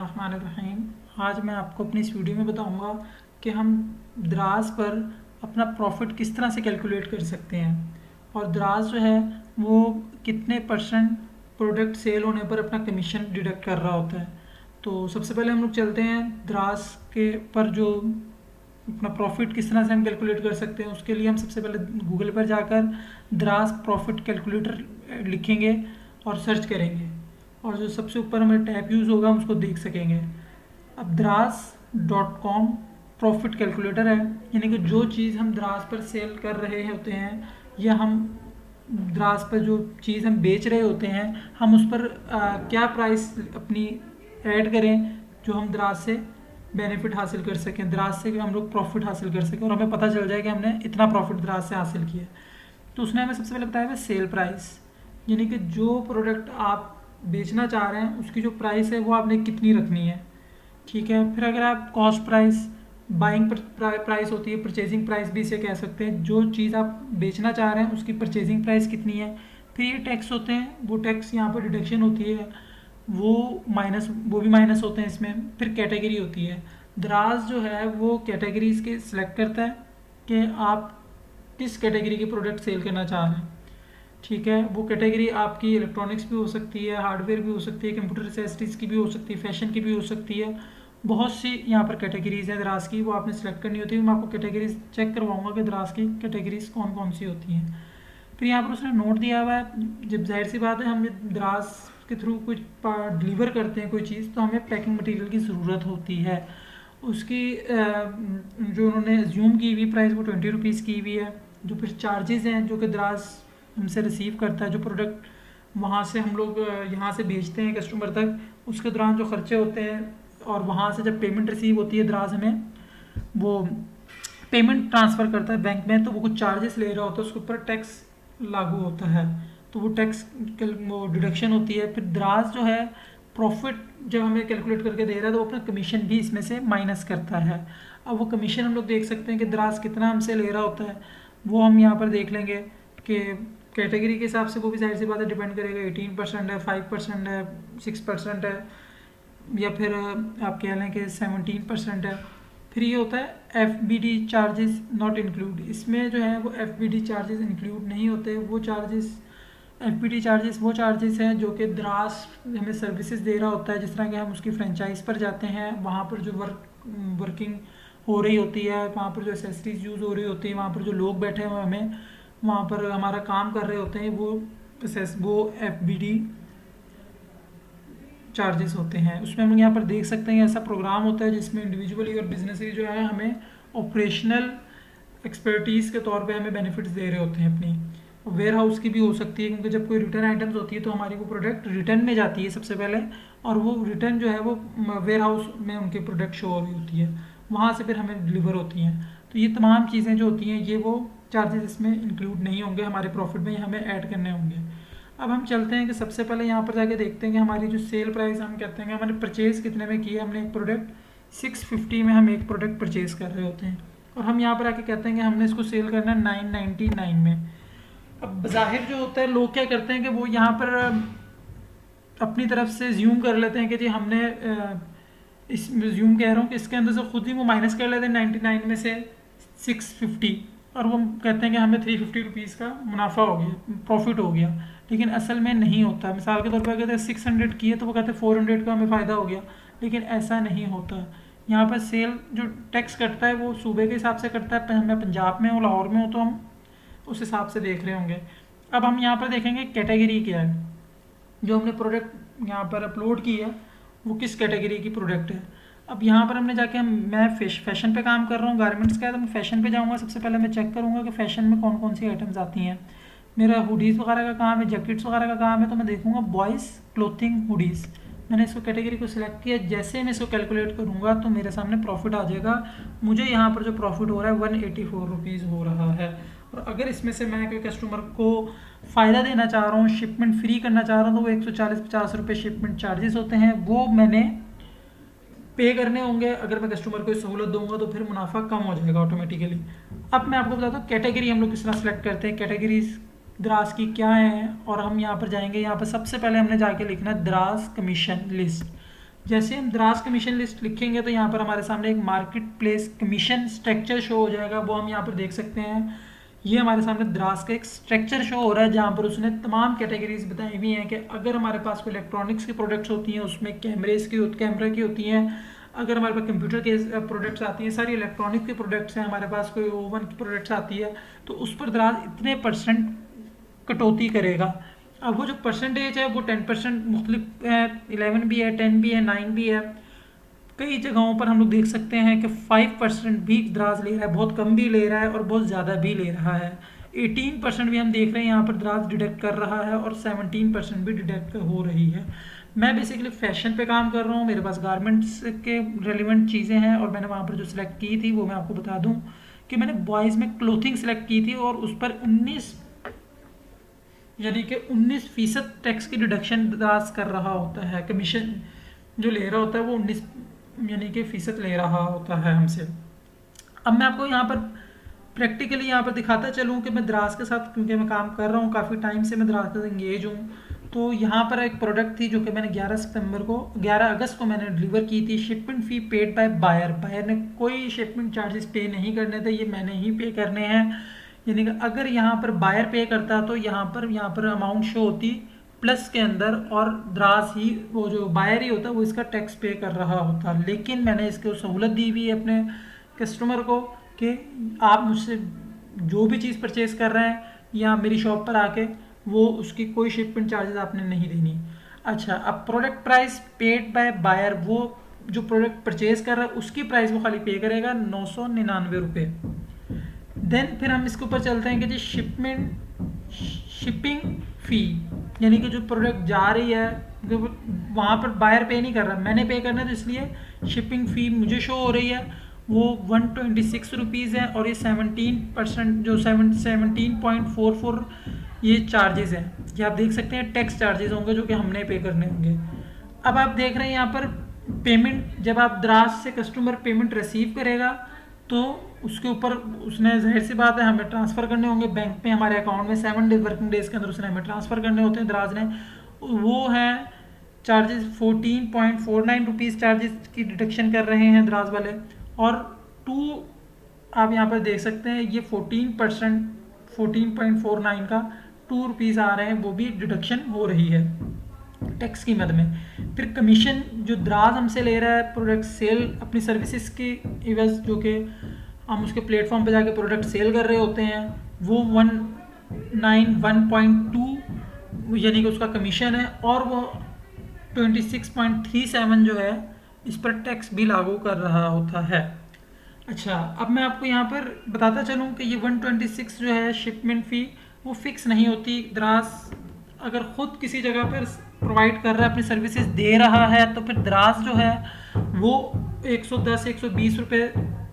रहमान। आज मैं आपको अपनी इस वीडियो में बताऊंगा कि हम दराज पर अपना प्रॉफिट किस तरह से कैलकुलेट कर सकते हैं और दराज जो है वो कितने परसेंट प्रोडक्ट सेल होने पर अपना कमीशन डिडक्ट कर रहा होता है। तो सबसे पहले हम लोग चलते हैं दराज के पर जो अपना प्रॉफिट किस तरह से हम कैलकुलेट कर सकते हैं। उसके लिए हम सबसे पहले गूगल पर जाकर दराज प्रॉफिट कैलकुलेटर लिखेंगे और सर्च करेंगे और जो सबसे ऊपर हमें टैब यूज़ होगा हम उसको देख सकेंगे। अब दराज.com प्रॉफिट कैलकुलेटर है, यानी कि जो चीज़ हम दराज पर सेल कर रहे होते हैं या हम दराज पर जो चीज़ हम बेच रहे होते हैं हम उस पर क्या प्राइस अपनी ऐड करें जो हम दराज से बेनिफिट हासिल कर सकें, दराज से हम लोग प्रॉफिट हासिल कर सकें और हमें पता चल जाए कि हमने इतना प्रॉफिट दराज से हासिल किया। तो उसने हमें सबसे पहले बताया है सेल प्राइस, यानी कि जो प्रोडक्ट आप बेचना चाह रहे हैं उसकी जो प्राइस है वो आपने कितनी रखनी है। ठीक है, फिर अगर आप कॉस्ट प्राइस, बाइंग प्राइस होती है, परचेजिंग प्राइस भी इसे कह सकते हैं, जो चीज़ आप बेचना चाह रहे हैं उसकी परचेजिंग प्राइस कितनी है। फिर ये टैक्स होते हैं, वो टैक्स यहाँ पर डिडक्शन होती है, वो भी माइनस होते हैं इसमें। फिर कैटेगरी होती है, दराज जो है वो कैटेगरीज के सिलेक्ट करता है कि आप किस कैटेगरी के प्रोडक्ट सेल करना चाह रहे हैं। ठीक है, वो कैटेगरी आपकी इलेक्ट्रॉनिक्स भी हो सकती है, हार्डवेयर भी हो सकती है, कंप्यूटर एक्सेसरीज की भी हो सकती है, फैशन की भी हो सकती है। बहुत सी यहाँ पर कैटेगरीज हैं दराज की, वो आपने सेलेक्ट करनी होती है। मैं आपको कैटेगरीज चेक करवाऊंगा कि दराज की कैटेगरीज कौन कौन सी होती हैं। फिर यहाँ पर उसने नोट दिया हुआ है, जब जाहिर सी बात है हम दराज के थ्रू कुछ डिलीवर करते हैं कोई चीज़ तो हमें पैकिंग मटेरियल की ज़रूरत होती है। उसकी जो उन्होंने एज्यूम की हुई प्राइस वो 20 रुपीज़ की हुई है। जो फिर चार्जेस हैं जो कि दराज हमसे रिसीव करता है, जो प्रोडक्ट वहाँ से हम लोग यहाँ से भेजते हैं कस्टमर तक, उसके दौरान जो खर्चे होते हैं और वहाँ से जब पेमेंट रिसीव होती है दराज हमें वो पेमेंट ट्रांसफ़र करता है बैंक में, तो वो कुछ चार्जेस ले रहा होता है, उसके ऊपर टैक्स लागू होता है, तो वो टैक्स वो डिडक्शन होती है। फिर दराज जो है प्रॉफिट जब हमें कैलकुलेट करके दे रहा है तो वो अपना कमीशन भी इसमें से माइनस करता है। अब वो कमीशन हम लोग देख सकते हैं कि दराज कितना हमसे ले रहा होता है, वो हम यहाँ पर देख लेंगे कि कैटेगरी के हिसाब से वो भी जाहिर सी बात है डिपेंड करेगा। 18% है, 5% है, 6% है, या फिर आप कह लें कि 17% है। फिर ये होता है FBD चार्जेस नॉट इंक्लूड, इसमें जो है वो FBD चार्जेस इंक्लूड नहीं होते। वो चार्जेस FBD चार्जेस वो चार्जेस हैं जो कि दराज हमें सर्विसेज दे रहा होता है, जिस तरह कि हम उसकी फ्रेंचाइज पर जाते हैं, वहाँ पर जो वर्किंग हो रही होती है, वहाँ पर जो एसेसरीज यूज़ हो रही होती है, वहाँ पर जो लोग बैठे हुए हमें वहाँ पर हमारा काम कर रहे होते हैं, वो FBD चार्जेस होते हैं। उसमें हम यहाँ पर देख सकते हैं ऐसा प्रोग्राम होता है जिसमें इंडिविजुअली और बिजनेसली जो है हमें ऑपरेशनल एक्सपर्टीज़ के तौर पे हमें बेनिफिट्स दे रहे होते हैं। अपनी वेयर हाउस की भी हो सकती है, क्योंकि जब कोई रिटर्न आइटम्स होती है तो हमारी वो प्रोडक्ट रिटर्न में जाती है सबसे पहले, और वो रिटर्न जो है वो वेयर हाउस में उनके प्रोडक्ट शो हो रही होती है, वहाँ से फिर हमें डिलीवर होती हैं। तो ये तमाम चीज़ें जो होती हैं ये वो चार्जेस इसमें इंक्लूड नहीं होंगे, हमारे प्रॉफिट में हमें ऐड करने होंगे। अब हम चलते हैं कि सबसे पहले यहाँ पर जाके देखते हैं कि हमारी जो सेल प्राइस हम कहते हैं कि हमने परचेज़ कितने में किया। हमने एक प्रोडक्ट 650 में हम एक प्रोडक्ट परचेज़ कर रहे होते हैं और हम यहाँ पर आके कहते हैं कि हमने इसको सेल करना है 999 में। अब ज़ाहिर जो होता है लोग क्या करते हैं कि वो यहाँ पर अपनी तरफ से ज्यूम कर लेते हैं कि जी हमने इस ज्यूम कह रहा हूँ कि इसके अंदर से खुद ही वो माइनस कर लेते हैं 99 में से 650, और वो कहते हैं कि हमें 350 रुपीज़ का मुनाफा हो गया, प्रॉफिट हो गया। लेकिन असल में नहीं होता। मिसाल के तौर पर कहते हैं 600 किए तो वो कहते हैं 400 का हमें फ़ायदा हो गया, लेकिन ऐसा नहीं होता। यहाँ पर सेल जो टैक्स कटता है वो सूबे के हिसाब से कटता है। मैं पंजाब में हूँ, लाहौर में हूँ, तो हम उस हिसाब से देख रहे होंगे। अब हम यहाँ पर देखेंगे कैटेगरी क्या है, जो हमने प्रोडक्ट यहाँ पर अपलोड की है वो किस कैटेगरी की प्रोडक्ट है। अब यहाँ पर हमने जाके मैं फैशन पे काम कर रहा हूँ, गारमेंट्स का है, तो मैं फैशन पे जाऊँगा। सबसे पहले मैं चेक करूँगा कि फ़ैशन में कौन कौन सी आइटम्स आती हैं। मेरा हुडीज़ वगैरह का काम है, जैकेट्स वगैरह का काम है, तो मैं देखूँगा बॉयज़ क्लोथिंग हुडीज़। मैंने इसको कैटेगरी को सिलेक्ट किया, जैसे मैं इसको कैलकुलेट करूँगा तो मेरे सामने प्रॉफिट आ जाएगा। मुझे यहाँ पर जो प्रॉफिट हो रहा है 184 रुपीज़ हो रहा है। और अगर इसमें से मैं कोई कस्टमर को फ़ायदा देना चाह रहा हूँ, शिपमेंट फ्री करना चाह रहा हूँ, तो वो 140-50 रुपये शिपमेंट चार्जेस होते हैं, वो मैंने पे करने होंगे। अगर मैं कस्टमर को सहूलत दूंगा तो फिर मुनाफा कम हो जाएगा ऑटोमेटिकली। अब मैं आपको बताता हूँ कैटेगरी हम लोग किस तरह सेलेक्ट करते हैं, कैटेगरीज दराज की क्या है। और हम यहाँ पर जाएंगे, यहाँ पर सबसे पहले हमने जाके लिखना है दराज कमीशन लिस्ट। जैसे हम द्रास कमीशन लिस्ट लिखेंगे तो यहाँ पर हमारे सामने एक market place commission structure show हो जाएगा, वो हम यहाँ पर देख सकते हैं। ये हमारे सामने द्रास का एक स्ट्रक्चर शो हो रहा है जहाँ पर उसने तमाम कैटेगरीज बताई हुई हैं कि अगर हमारे पास कोई इलेक्ट्रॉनिक्स की प्रोडक्ट्स होती हैं उसमें कैमरा की होती हैं, अगर हमारे पास कंप्यूटर के प्रोडक्ट्स आती हैं, सारी इलेक्ट्रॉनिक के प्रोडक्ट्स हैं, हमारे पास कोई ओवन की प्रोडक्ट्स आती है, तो उस पर द्रास इतने % कटौती करेगा। अब वो जो परसेंटेज है वो 10% मुख्तलिफ है, 11 भी है, 10 भी है, 9 भी है। कई जगहों पर हम लोग देख सकते हैं कि 5% भी द्रास ले रहा है, बहुत कम भी ले रहा है और बहुत ज़्यादा भी ले रहा है। 18% भी हम देख रहे हैं यहाँ पर द्रास डिडक्ट कर रहा है और 17% भी डिडक्ट हो रही है। मैं बेसिकली फैशन पे काम कर रहा हूँ, मेरे पास गारमेंट्स के रेलिवेंट चीज़ें हैं और मैंने वहाँ पर जो सिलेक्ट की थी वो मैं आपको बता दूँ कि मैंने बॉयज़ में क्लोथिंग सेलेक्ट की थी और उस पर 19 यानी कि 19% टैक्स की डिडक्शन द्रास कर रहा होता है। कमीशन जो ले रहा होता है वो 19 यानी कि फीसद ले रहा होता है हमसे। अब मैं आपको यहाँ पर प्रैक्टिकली यहाँ पर दिखाता चलूँ कि मैं द्रास के साथ, क्योंकि मैं काम कर रहा हूँ काफ़ी टाइम से, मैं द्रास के साथ इंगेज हूँ। तो यहाँ पर एक प्रोडक्ट थी जो कि मैंने 11 अगस्त को मैंने डिलीवर की थी। Shipment fee paid by buyer ने कोई शिपमेंट चार्जेस पे नहीं करने थे, ये मैंने ही पे करने हैं। यानी कि अगर यहाँ पर बायर पे करता तो यहाँ पर अमाउंट शो होती प्लस के अंदर और द्रास ही, वो जो बायर ही होता वो इसका टैक्स पे कर रहा होता। लेकिन मैंने इसको सहूलत दी हुई है अपने कस्टमर को कि आप मुझसे जो भी चीज़ परचेज़ कर रहे हैं या मेरी शॉप पर आके, वो उसकी कोई शिपमेंट चार्जेस आपने नहीं देनी। अच्छा, अब product price paid by buyer, वो जो प्रोडक्ट परचेज़ कर रहा है उसकी प्राइस वो खाली पे करेगा 999 रुपये। देन फिर हम इसके ऊपर चलते हैं कि जी शिपिंग फ़ी, यानी कि जो प्रोडक्ट जा रही है वहाँ पर बायर पे नहीं कर रहा, मैंने पे करना है, तो इसलिए शिपिंग फ़ी मुझे शो हो रही है, वो 126 रुपीज़ है और ये 17% जो 17.44 ये चार्जेस हैं, ये आप देख सकते हैं टैक्स चार्जेस होंगे जो कि हमने पे करने होंगे। अब आप देख रहे हैं यहाँ पर पेमेंट, जब आप द्रास से कस्टमर पेमेंट रिसीव करेगा तो उसके ऊपर उसने जाहिर सी बात है हमें ट्रांसफ़र करने होंगे बैंक में, हमारे अकाउंट में 7 वर्किंग डेज़ के अंदर उसने हमें ट्रांसफ़र करने होते हैं द्रास ने। वो हैं चार्जेस 14.49 रुपीज़ चार्जेस की डिडक्शन कर रहे हैं द्रास वाले, और 2 आप यहाँ पर देख सकते हैं ये 14% 14.49 का 2 रुपीज़ आ रहे हैं, वो भी डिडक्शन हो रही है टैक्स की मद में। फिर कमीशन जो द्रास हमसे ले रहा है प्रोडक्ट सेल अपनी सर्विसेज की इवज़, जो कि हम उसके प्लेटफॉर्म पे जाके प्रोडक्ट सेल कर रहे होते हैं, वो 191.2 यानी कि उसका कमीशन है, और वो 26.37 जो है इस पर टैक्स भी लागू कर रहा होता है। अच्छा, अब मैं आपको यहाँ पर बताता चलूँ कि ये 126 जो है शिपमेंट फ़ी वो फिक्स नहीं होती। द्रास अगर ख़ुद किसी जगह पर प्रोवाइड कर रहा है, अपनी सर्विसेज दे रहा है, तो फिर द्रास जो है वो 110-120 रुपये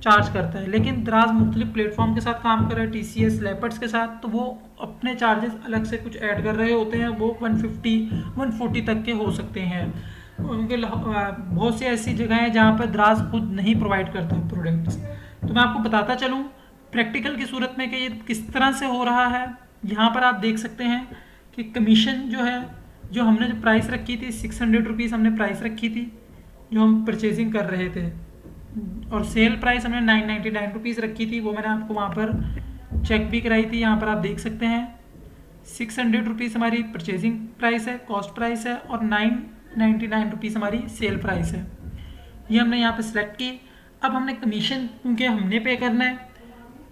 चार्ज करता है। लेकिन द्रास मुख्तलिफ प्लेटफॉर्म के साथ काम कर रहा है, TCS लेपर्ड्स के साथ, तो वो अपने चार्जेस अलग से कुछ ऐड कर रहे होते हैं, वो 150-140 तक के हो सकते हैं। उनके बहुत सी ऐसी जगह हैं जहाँ पर द्रास खुद नहीं प्रोवाइड करता प्रोडक्ट्स। तो मैं आपको बताता चलूँ प्रैक्टिकल की सूरत में कि ये किस तरह से हो रहा है। यहाँ पर आप देख सकते हैं कि कमीशन जो है, जो हमने जो प्राइस रखी थी 600 रुपीज़ हमने प्राइस रखी थी जो हम परचेजिंग कर रहे थे, और सेल प्राइस हमने 999 रुपीज़ रखी थी, वो मैंने आपको वहाँ पर चेक भी कराई थी। यहाँ पर आप देख सकते हैं 600 रुपीज़ हमारी परचेजिंग प्राइस है, कॉस्ट प्राइस है, और 999 रुपीज़ हमारी सेल प्राइस है। ये हमने यहाँ पर सिलेक्ट की। अब हमने कमीशन क्योंकि हमने पे करना है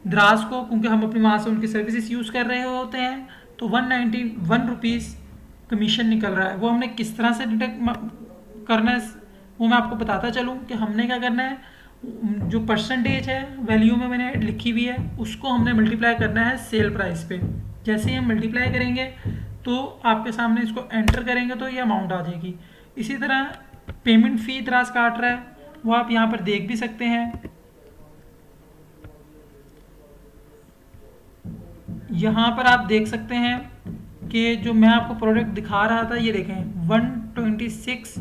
द्रास को, क्योंकि हम अपनी वहाँ से उनकी सर्विसेज यूज़ कर रहे होते हैं, तो 191 रुपीज़ कमीशन निकल रहा है। वो हमने किस तरह से डिडक्ट करना है वो मैं आपको बताता चलूँ कि हमने क्या करना है, जो परसेंटेज है वैल्यू में मैंने लिखी हुई है उसको हमने मल्टीप्लाई करना है सेल प्राइस पे। जैसे ही हम मल्टीप्लाई करेंगे तो आपके सामने इसको एंटर करेंगे तो ये अमाउंट आ जाएगी। इसी तरह पेमेंट फ़ी द्रास काट रहा है, वो आप यहाँ पर देख भी सकते हैं। यहाँ पर आप देख सकते हैं कि जो मैं आपको प्रोडक्ट दिखा रहा था, ये देखें 126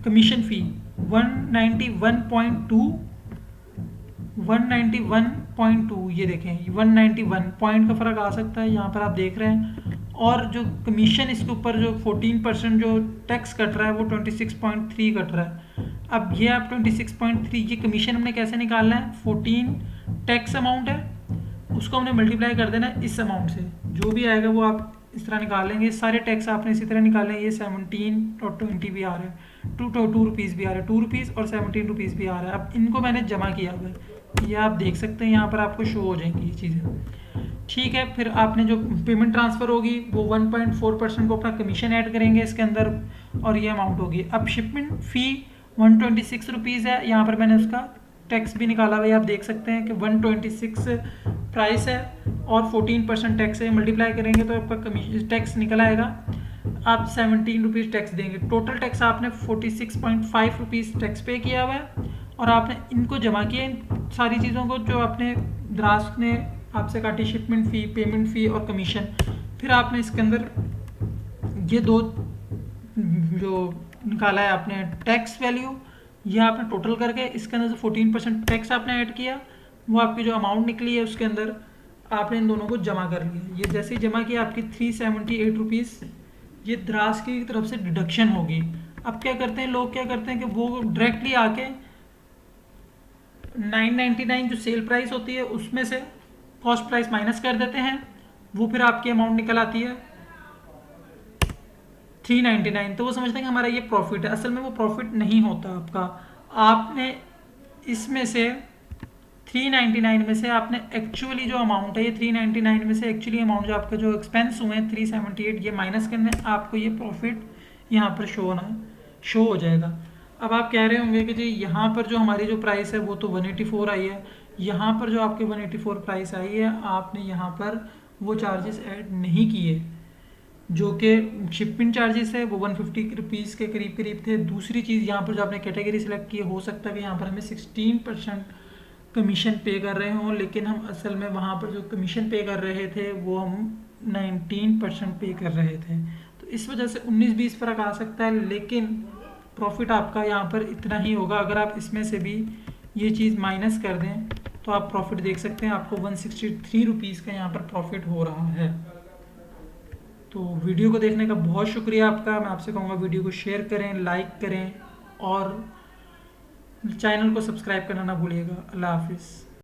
कमीशन फ़ी 191.2 ये देखें 191 पॉइंट का फ़र्क आ सकता है, यहाँ पर आप देख रहे हैं। और जो कमीशन इसके ऊपर जो 14% जो टैक्स कट रहा है वो 26.3 कट रहा है। अब ये आप 26.3 ये कमीशन हमने कैसे निकालना है, 14 टैक्स अमाउंट है, उसको हमने मल्टीप्लाई कर देना है इस अमाउंट से, जो भी आएगा वो आप इस तरह निकाल लेंगे। सारे टैक्स आपने इसी तरह निकाले हैं। ये 17 और 20 भी आ रहा है, 2 रुपीज़ भी आ रहा है, 2 रुपीज़ और 17 रुपीज़ भी आ रहा है। अब इनको मैंने जमा किया हुआ है, ये आप देख सकते हैं, यहाँ पर आपको शो हो जाएंगी ये चीज़ें। ठीक है, फिर आपने जो पेमेंट ट्रांसफ़र होगी वो 1.4% को अपना कमीशन ऐड करेंगे इसके अंदर, और ये अमाउंट होगी। अब शिपमेंट फ़ी 126 रुपीज़ है, यहाँ पर मैंने उसका टैक्स भी निकाला हुआ है, आप देख सकते हैं कि 126 प्राइस है और 14% टैक्स है, मल्टीप्लाई करेंगे तो आपका कमीशन टैक्स निकल आएगा, आप 17 रुपीज़ टैक्स देंगे। टोटल टैक्स आपने 46.5 रुपीज़ टैक्स पे किया हुआ है, और आपने इनको जमा किया, इन सारी चीज़ों को जो आपने द्रास ने आपसे काटी, शिपमेंट फ़ी, पेमेंट फ़ी और कमीशन। फिर आपने इसके अंदर ये दो जो निकाला है आपने टैक्स वैल्यू, ये आपने टोटल करके इसके अंदर से 14% टैक्स आपने ऐड किया, वो आपकी जो अमाउंट निकली है उसके अंदर आपने इन दोनों को जमा कर लिया। ये जैसे ही जमा किया आपकी 378 रुपीज़ ये द्रास की तरफ से डिडक्शन होगी। अब क्या करते हैं लोग, क्या करते हैं कि वो डायरेक्टली आके 999 जो सेल प्राइस होती है उसमें से कॉस्ट प्राइस माइनस कर देते हैं, वो फिर आपकी अमाउंट निकल आती है 399, तो वो समझते हैं कि हमारा ये प्रॉफिट है। असल में वो प्रॉफिट नहीं होता आपका। आपने इसमें से 399 में से आपने एक्चुअली जो अमाउंट है, ये 399 में से एक्चुअली अमाउंट जो आपका जो एक्सपेंस हुए हैं 378, ये माइनस करने, आपको ये प्रॉफिट यहाँ पर शो हो जाएगा। अब आप कह रहे होंगे कि जी यहाँ पर जो हमारी जो प्राइस है वो तो 184 आई है, यहाँ पर जो आपके 184 प्राइस आई है आपने यहाँ पर वो चार्जेस ऐड नहीं किए, जो कि शिपिंग चार्जेस है वो 150 रुपीज़ के करीब करीब थे। दूसरी चीज़ यहाँ पर जो आपने कैटेगरी सेलेक्ट की है, हो सकता है कि यहाँ पर हमें 16% कमीशन पे कर रहे हों, लेकिन हम असल में वहाँ पर जो कमीशन पे कर रहे थे वो हम 19% पे कर रहे थे, तो इस वजह से 19-20 फ़र्क आ सकता है, लेकिन प्रॉफिट आपका यहाँ पर इतना ही होगा। अगर आप इसमें से भी ये चीज़ माइनस कर दें तो आप प्रॉफिट देख सकते हैं, आपको 163 रुपीज़ का यहाँ पर प्रॉफिट हो रहा है। तो वीडियो को देखने का बहुत शुक्रिया आपका। मैं आपसे कहूँगा वीडियो को शेयर करें, लाइक करें और चैनल को सब्सक्राइब करना ना भूलिएगा। अल्लाह हाफिज़।